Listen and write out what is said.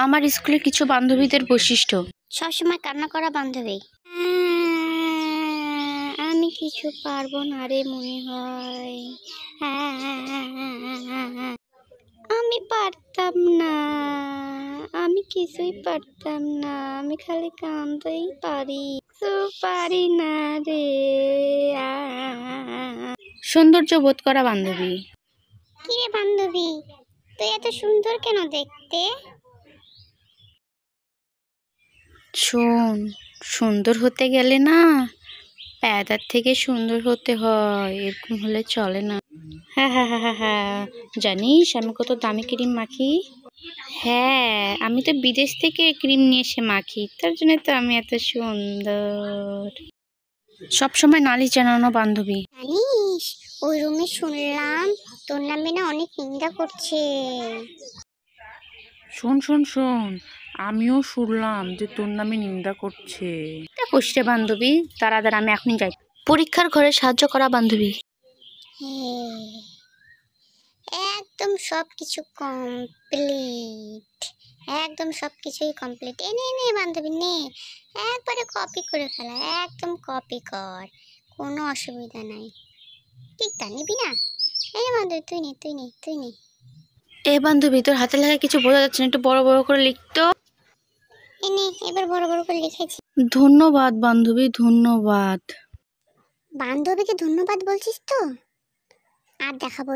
আমার স্কুলের কিছু বান্ধবীদের বৈশিষ্ট্য। সবসময় কান্না করা বান্ধবী। আমি কিছু পারবো না রে মনে হয়। আমি পারতাম না, আমি কিছুই পারতাম না, আমি খালি কাঁদতেই পারি, তো পারি না রে। সৌন্দর্য বোধ করা বান্ধবী। কি রে বান্ধবী, তুই এত সুন্দর কেন দেখতে? শোন, সুন্দর হতে গেলে না প্যাদার থেকে সুন্দর হতে হয়, এরকম হলে চলে না। হ্যাঁ হ্যাঁ হ্যাঁ হ্যাঁ হ্যাঁ, জানিস আমি কত দামি ক্রিম মাখি? হ্যাঁ, আমি তো বিদেশ থেকে ক্রিম নিয়ে এসে মাখি, তার জন্য তো আমি এত সুন্দর। সবসময় নালিশ জানানো বান্ধবী। জানিস ওই রুমে শুনলাম তোর নামে না অনেক নিন্দা করছে। শোন শোন শোন, আমিও শুনলাম যে তোর নামে নিন্দা করছে। তা কষ্ট বান্ধবী, দাঁড়া দাঁড়া আমি এখনই যাই। পরীক্ষার ঘরে সাহায্য করা বান্ধবী। একদম সবকিছু কমপ্লিট, একদম সবকিছুই কমপ্লিট। এনে নে বান্ধবী নে, একবারে কপি করে ফেলা, একদম কপি কর, কোনো অসুবিধা নাই। ঠিক তা নিবি না? এই বান্ধবী তুই নে তুই নে তুই নে। এ বান্ধবী, তোর হাতে লেখা কিছু বোঝা যাচ্ছে না, একটু বড় বড় করে লিখতো। এনে এবার বড় বড় করে লিখেছি। ধন্যবাদ বান্ধবী, ধন্যবাদ। বান্ধবীকে ধন্যবাদ বলছিস তো? আর দেখাবো